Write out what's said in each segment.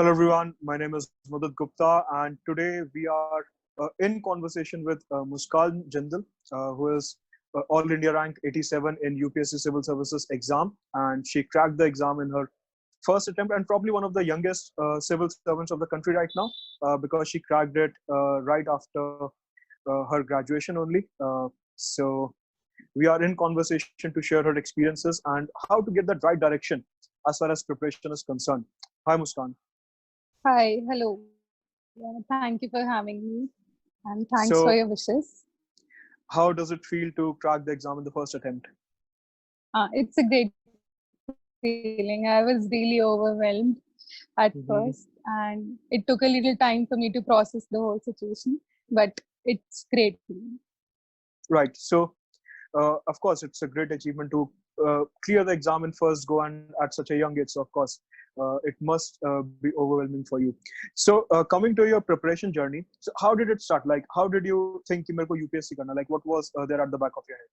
Hello everyone, my name is Mudit Gupta and today we are in conversation with Muskan Jindal, who is All India rank 87 in UPSC Civil Services exam, and she cracked the exam in her first attempt and probably one of the youngest civil servants of the country right now, because she cracked it right after her graduation only. So we are in conversation to share her experiences and how to get that right direction as far as preparation is concerned. Hi Muskan. Hi, hello. Yeah, thank you for having me and thanks for So your wishes. how does it feel to crack the exam in the first attempt? It's a great feeling. I was really overwhelmed at first, Hmm. and it took a little time for me to process the whole situation, but it's great feeling. Right. So, of course, it's a great achievement to clear the exam in first go and at such a young age. So, of course, it must be overwhelming for you. So, coming to your preparation journey, so how did it start? Like, how did you think कि मेरे को UPSC करना? Like, what was there at the back of your head?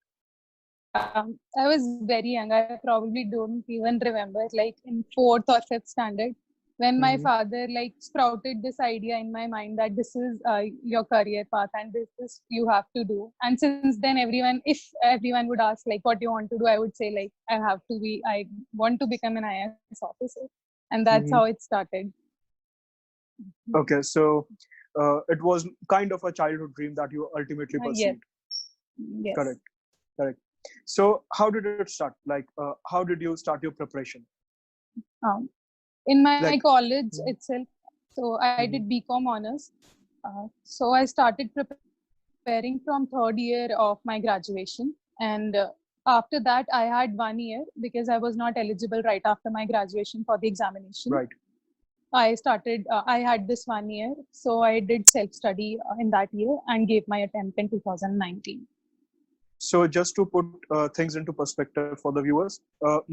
I was very young. I probably don't even remember, like in fourth or fifth standard, when my Hmm. father like sprouted this idea in my mind that this is your career path and this is you have to do. And since then, if everyone would ask like what you want to do, I would say like I want to become an IAS officer, and that's how Hmm. it started. Okay, so it was kind of a childhood dream that you ultimately Yes, pursued. yes. Correct, correct. So, how did it start? Like, how did you start your preparation? Um, in my Like, college mhm, itself, so I did mhm, BCom honors. So I started preparing from third year of my graduation, and after that I had 1 year because I was not eligible right after my graduation for the examination. right. I had this 1 year, so I did self study in that year and gave my attempt in 2019. So, just to put things into perspective for the viewers,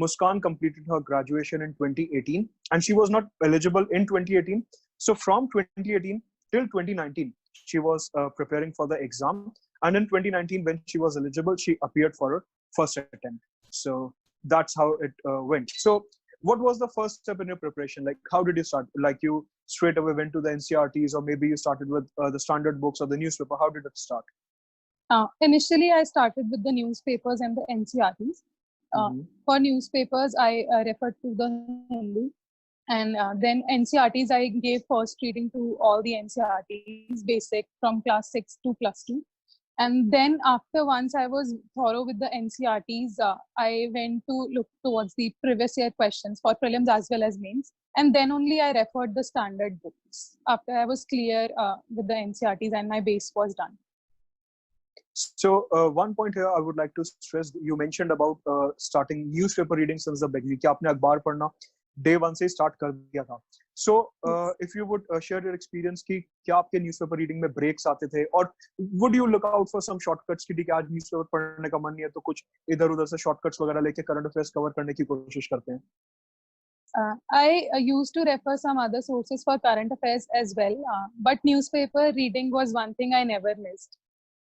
Muskan completed her graduation in 2018 and she was not eligible in 2018. So, from 2018 till 2019, she was preparing for the exam. And in 2019, when she was eligible, she appeared for her first attempt. So, that's how it went. So, what was the first step in your preparation? Like, how did you start? Like, you straight away went to the NCRTs, or maybe you started with the standard books or the newspaper? How did it start? Initially, I started with the newspapers and the NCRTs. Uh, Hmm. for newspapers, I referred to the Hindu, and then NCRTs, I gave first reading to all the NCRTs, basic from class 6 to plus 2. And then after once I was thorough with the NCRTs, I went to look towards the previous year questions for prelims as well as mains. And then only I referred the standard books after I was clear with the NCRTs and my base was done. So one point here I would like to stress, you mentioned about starting newspaper reading since the beginning कि आपने अखबार पढ़ना day one से start कर दिया था. So Yes. if you would share your experience कि क्या आपके newspaper reading में breaks आते थे और would you look out for some shortcuts कि ठीक है आज newspaper पढ़ने का मन नहीं है तो कुछ इधर उधर से shortcuts वगैरह लेके current affairs cover करने की कोशिश करते हैं. I used to refer some other sources for current affairs as well, but newspaper reading was one thing I never missed.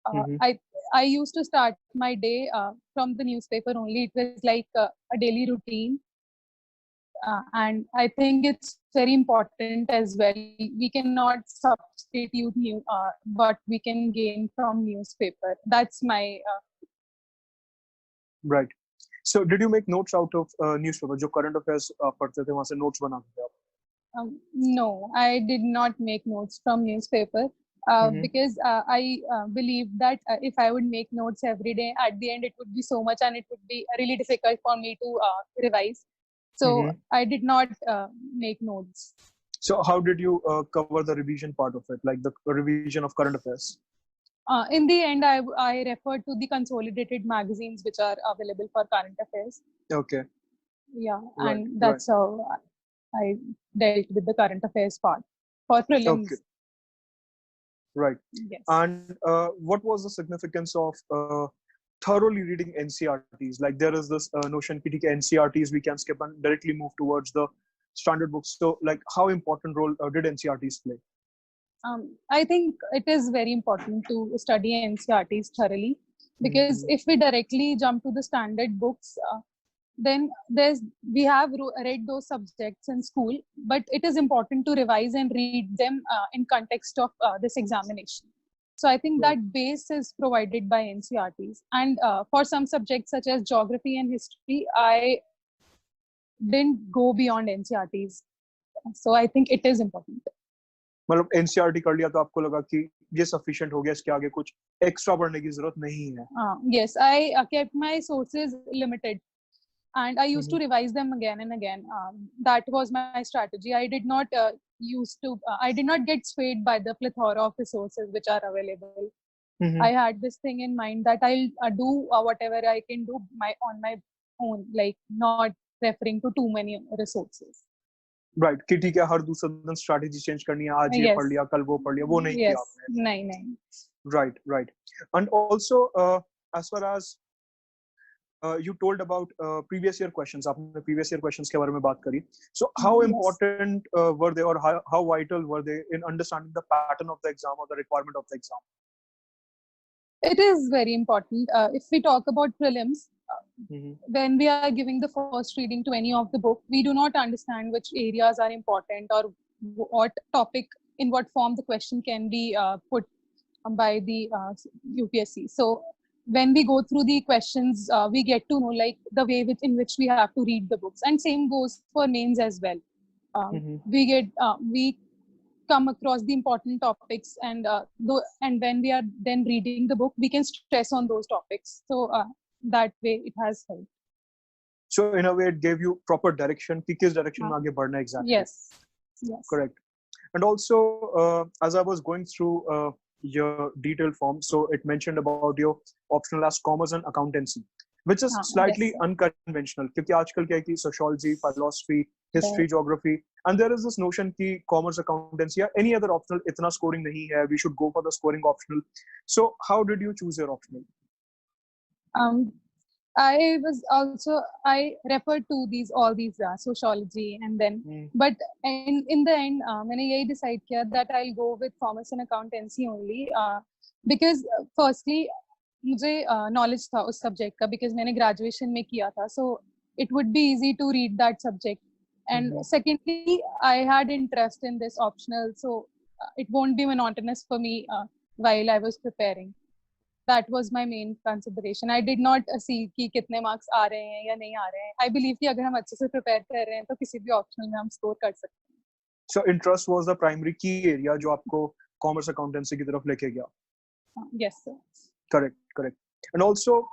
Uh, Mm-hmm. I I used to start my day from the newspaper only. It was like a daily routine, and I think it's very important as well. We cannot substitute what we can gain from newspaper. That's my Right. So did you make notes out of newspaper जो current affairs पढ़ते थे वहां से notes बनाते थे आप? No, I did not make notes from newspaper Mm-hmm. because I believe that if I would make notes every day, at the end it would be so much and it would be really difficult for me to revise. So Mm-hmm. I did not make notes. So how did you cover the revision part of it, like the revision of current affairs? In the end, I referred to the consolidated magazines which are available for current affairs. Okay, Yeah, right, and right. that's how I dealt with the current affairs part for Okay, prelims. right. Yes. And what was the significance of thoroughly reading NCRTs? Like there is this notion कि ठीक है NCRTs we can skip and directly move towards the standard books. So like how important role did NCRTs play? I think it is very important to study NCRTs thoroughly because Mm-hmm. if we directly jump to the standard books, then we have read those subjects in school, but it is important to revise and read them in context of this examination. So I think Right. that base is provided by NCRTs. And for some subjects such as geography and history, I didn't go beyond NCRTs. So I think it is important. मतलब NCERT कर लिया तो आपको लगा कि ये sufficient हो गया, इसके आगे कुछ एक्स्ट्रा पढ़ने की जरूरत नहीं है. Yes, I kept my sources limited, and I used to revise them again and again. That was my strategy. I did not I did not get swayed by the plethora of resources which are available. I had this thing in mind that I'll do whatever I can do on my own, like not referring to too many resources. Right कि ठीक है हर दूसरे दिन strategy change करनी है, आज ये पढ़ लिया कल वो पढ़ लिया, वो नहीं किया आपने. नहीं. Right. And also as far as you told about previous year questions, आपने previous year questions के बारे में बात करी. So how important were they, or how vital were they in understanding the pattern of the exam or the requirement of the exam? It is very important. If we talk about prelims, when we are giving the first reading to any of the book, we do not understand which areas are important or what topic, in what form the question can be put by the UPSC. So when we go through the questions, we get to know like the way in which we have to read the books, and same goes for mains as well. We come across the important topics, and when we are then reading the book, we can stress on those topics. So that way it has helped. So in a way it gave you proper direction कि किस direction में आगे बढ़ना है exactly. Yes. Correct. And also as I was going through your detailed form, so it mentioned about your optional as commerce and accountancy, which is slightly unconventional क्योंकि आजकल क्या है कि sociology, philosophy, history, geography, and there is this notion कि commerce, accountancy या any other optional इतना scoring नहीं है, we should go for the scoring optional. So how did you choose your optional? I referred to all these sociology, and then but in the end मैंने यही decide किया that I'll go with commerce and accountancy only, because firstly मुझे knowledge था उस subject का, because मैंने graduation में किया था, so it would be easy to read that subject. And secondly, I had interest in this optional, so it won't be monotonous for me while I was preparing. That was my main consideration. I did not see कि कितने marks आ रहे हैं या नहीं आ रहे हैं. I believe कि अगर हम अच्छे से prepare कर रहे हैं तो किसी भी optional में हम score कर सकते हैं. So interest was the primary key area जो आपको commerce accountancy की तरफ लेके गया. Yes, sir. Correct. And also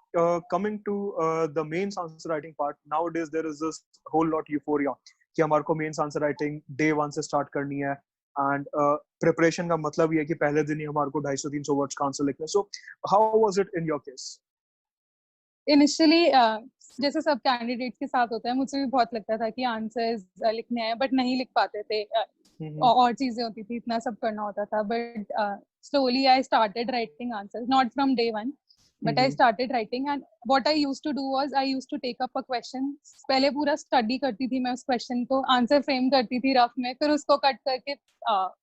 coming to the mains answer writing part, nowadays there is this whole lot euphoria कि हमारे को mains answer writing day 1 से start करनी है, and preparation का मतलब ये है कि पहले दिन ही हमारे को 250-300 words का आंसर लिखना है. So how was it in your case? Initially जैसे सब कैंडिडेट्स के साथ होता है, मुझे भी बहुत लगता था कि आंसर्स लिखने हैं, बट नहीं लिख पाते थे, और चीजें होती थी, इतना सब करना होता था. But slowly I started writing answers, not from day 1, but I started writing. And what I used to do was I used to take up a question, पहले पूरा स्टडी करती थी मैं उस क्वेश्चन को, आंसर फ्रेम करती थी rough में, फिर उसको कट करके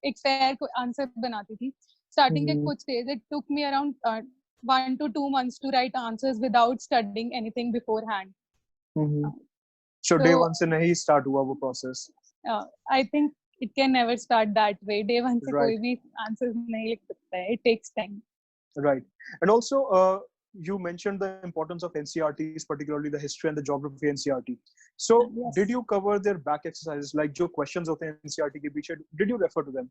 एक फेयर आंसर बनाती थी. स्टार्टिंग के कुछ days it took me around 1 to 2 months to write answers without studying anything beforehand. So day 1 से नहीं start हुआ वो process? I think it can never start that way. Day 1 से कोई भी answers नहीं लिख सकता है. It takes time. Right. And also you mentioned the importance of NCRTs, particularly the history and the geography NCRT. So did you cover their back exercises, like जो questions होते हैं NCRT के पीछे, did you refer to them?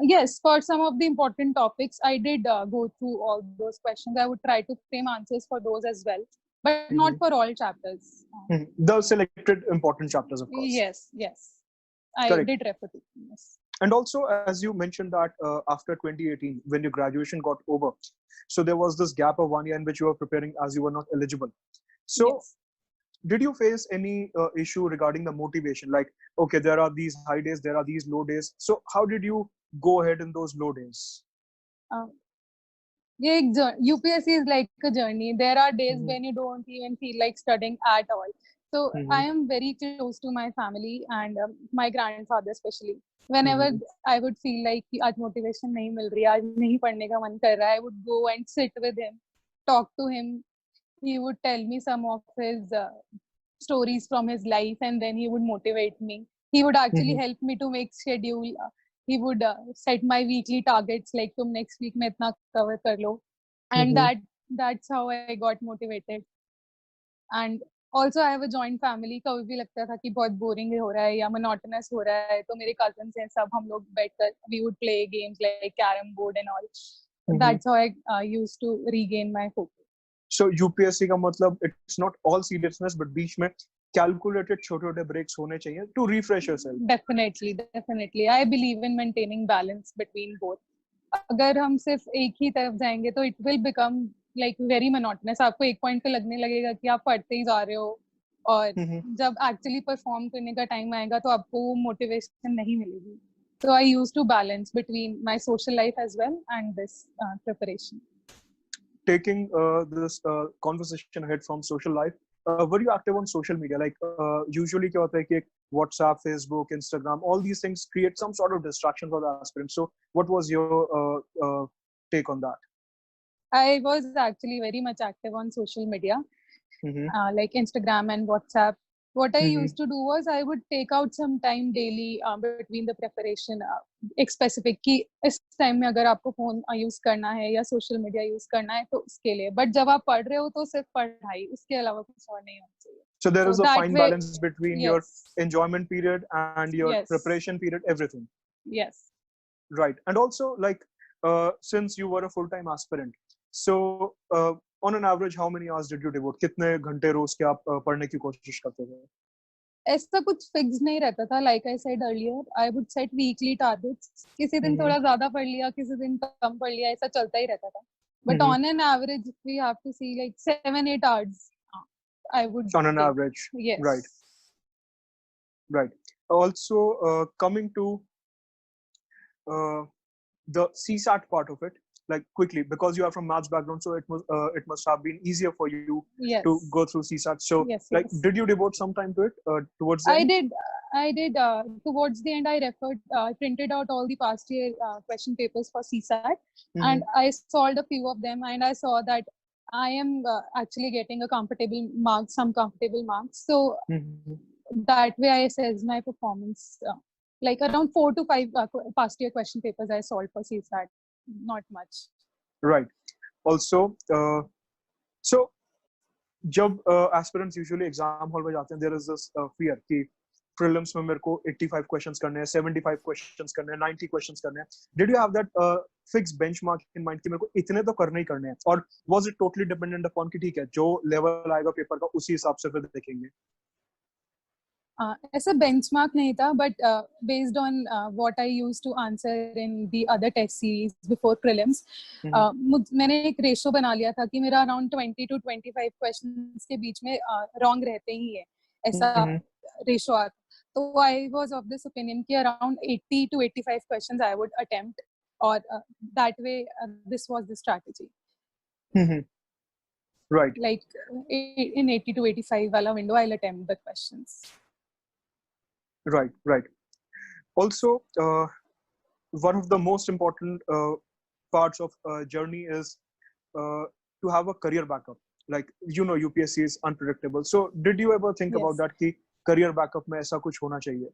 Yes, for some of the important topics, I did go through all those questions. I would try to frame answers for those as well, but not for all chapters. The selected important chapters, of course. Yes. I did refer to them, yes. And also, as you mentioned that after 2018, when your graduation got over, so there was this gap of 1 year in which you were preparing as you were not eligible. So did you face any issue regarding the motivation? Like, okay, there are these high days, there are these low days. So how did you go ahead in those low days? UPSC is like a journey. There are days when you don't even feel like studying at all. So I am very close to my family and my grandfather especially. Whenever I would feel like आज motivation नहीं मिल रही, आज नहीं पढ़ने का मन कर रहा है, I would go and sit with him, talk to him. He would tell me some of his stories from his life, and then he would motivate me. He would actually help me to make schedule. He would set my weekly targets, like तुम next week में इतना cover कर लो, and that's how I got motivated. And also I have a joint family. कभी भी लगता था कि बहुत boring हो रहा है या monotonous हो रहा है, तो मेरे cousins हैं सब, हम लोग बैठकर we would play games like carrom board and all. That's how I used to regain my focus. So UPSC का मतलब it's not all seriousness, but बीच में calculated छोटे-छोटे breaks होने चाहिए to refresh yourself. Definitely. I believe in maintaining balance between both. अगर हम सिर्फ एक ही तरफ जाएंगे तो it will become like very monotonous. आपको एक point पे लगने लगेगा कि आप पढ़ते ही जा रहे हो, और जब actually perform करने का time आएगा तो आपको वो motivation नहीं मिलेगी. So I used to balance between my social life as well and this preparation. Taking this conversation ahead from social life, were you active on social media? Like usually क्या होता है कि WhatsApp, Facebook, Instagram, all these things create some sort of distraction for the aspirants. So what was your take on that? I was actually very much active on social media, like Instagram and WhatsApp. What I used to do was I would take out some time daily between the preparation, एक specific कि इस time में अगर आपको phone use करना है या social media use करना है तो उसके लिए. But जब आप पढ़ रहे हो तो सिर्फ पढ़ाई, उसके अलावा कुछ और नहीं होना चाहिए. So there is a fine balance between your enjoyment period and your preparation period, everything. Yes. Right. And also, like, since you were a full-time aspirant, so on an average, how many hours did you devote? कितने घंटे रोज के आप पढ़ने की कोशिश करते थे? ऐसा कुछ फिक्स नहीं रहता था. Like I said earlier, I would set weekly targets. किसी दिन थोड़ा ज्यादा पढ़ लिया, किसी दिन कम पढ़ लिया, ऐसा चलता ही रहता था. But on an average, if we have to see like 7-8 hours, I would. On an average. Yes. Right. Also, coming to the CSAT part of it, like quickly, because you are from maths background, so it must have been easier for you to go through CSAT. So like, did you devote some time to it towards the end? I did towards the end. I printed out all the past year question papers for CSAT, and I solved a few of them, and I saw that I am actually getting some comfortable marks. So that way I assess my performance. Like around 4 to 5 past year question papers I solved for CSAT. Not much. Right. Also, so जब aspirants usually exam hall में जाते हैं, there is this fear कि prelims में मेरे को 85 questions करने हैं, 75 questions करने हैं, 90 questions करने हैं. Did you have that fixed benchmark in mind कि मेरे को इतने तो करने ही करने हैं? Or was it totally dependent upon कि ठीक है, जो level आएगा पेपर का उसी हिसाब से फिर देखेंगे? ऐसा benchmark नहीं था, but based on what I used to answer in the other test series before prelims, मैंने एक ratio बना लिया था कि मेरा around 20 to 25 questions के बीच में wrong रहते ही है, ऐसा ratio आता. So I was of this opinion कि around 80 to 85 questions I would attempt, or that way this was the strategy. Right. Like in 80 to 85 वाला window I'll attempt the questions. Right. Also, one of the most important parts of journey is to have a career backup. Like, you know, UPSC is unpredictable. So did you ever think about that कि career backup में ऐसा कुछ होना चाहिए?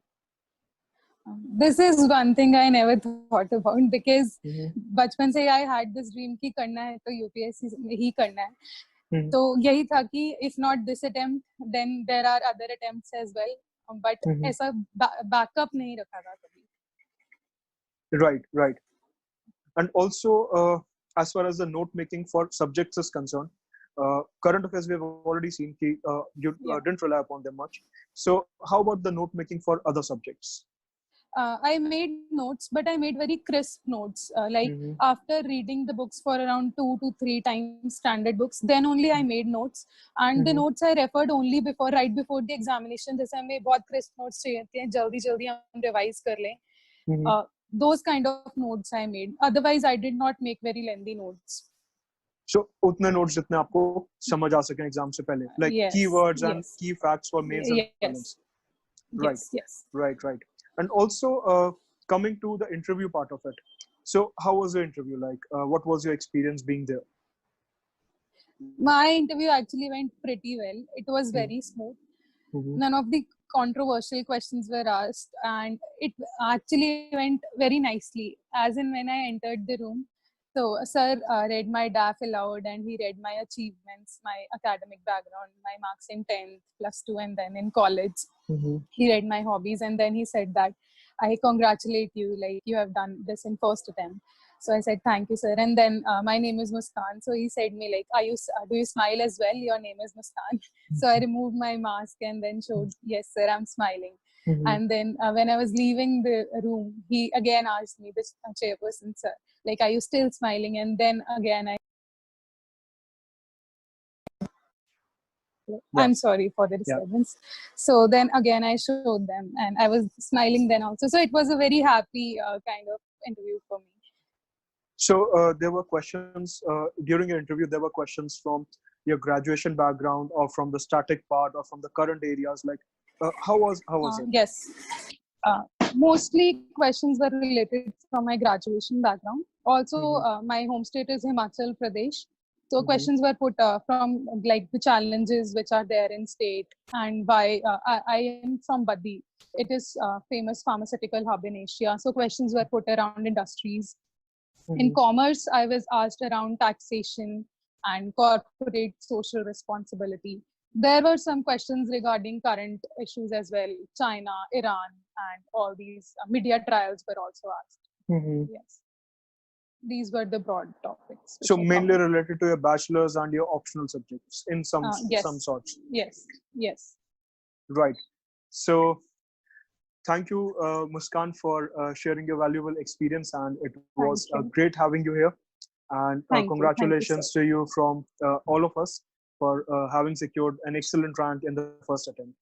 This is one thing I never thought about, because बचपन से I had this dream कि करना है तो UPSC ही करना है. तो यही था कि if not this attempt, then there are other attempts as well. But ऐसा backup नहीं रखा था कभी. Right. And also, as far as the note making for subjects is concerned, current affairs we have already seen कि you didn't rely upon them much. So how about the note making for other subjects? I made notes, but I made very crisp notes. Like after reading the books for around 2 to 3 times, standard books, then only I made notes. And the notes I referred only right before the examination. जैसे हमें बहुत crisp notes चाहिए थे, जल्दी हम revise कर लें. Those kind of notes I made. Otherwise, I did not make very lengthy notes. So उतने notes जितने आपको समझ आ सके exam से पहले, like keywords and key facts for mains and prelims. Yes. Right. And also, coming to the interview part of it. So how was the interview like? What was your experience being there? My interview actually went pretty well. It was very smooth. None of the controversial questions were asked, and it actually went very nicely. As in, when I entered the room, so sir read my DAF aloud, and he read my achievements, my academic background, my marks in 10th, plus 2, and then in college. He read my hobbies, and then he said that I congratulate you, like you have done this in first attempt. So I said, thank you, sir. And then my name is Muskan. So he said me like, do you smile as well? Your name is Muskan. So I removed my mask and then showed, yes, sir, I'm smiling. And then when I was leaving the room, he again asked me, this chairperson, sir, like, are you still smiling? And then again, I'm sorry for the disturbance. So then again, I showed them and I was smiling then also. So it was a very happy kind of interview for me. So there were questions during your interview. There were questions from your graduation background, or from the static part, or from the current areas. Like, how was it? Yes, mostly questions were related from my graduation background. Also, my home state is Himachal Pradesh. So questions were put from like the challenges which are there in state, and why I am from Baddi. It is a famous pharmaceutical hub in Asia. So questions were put around industries. In commerce, I was asked around taxation and corporate social responsibility. There were some questions regarding current issues as well, China, Iran, and all these media trials were also asked. Yes, these were the broad topics. So mainly related to your bachelor's and your optional subjects in some sorts. Yes. Right. So thank you, Muskan, for sharing your valuable experience, and it was great having you here. And congratulations to you from all of us for having secured an excellent rank in the first attempt.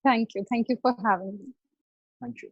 Thank you. Thank you for having me. Thank you.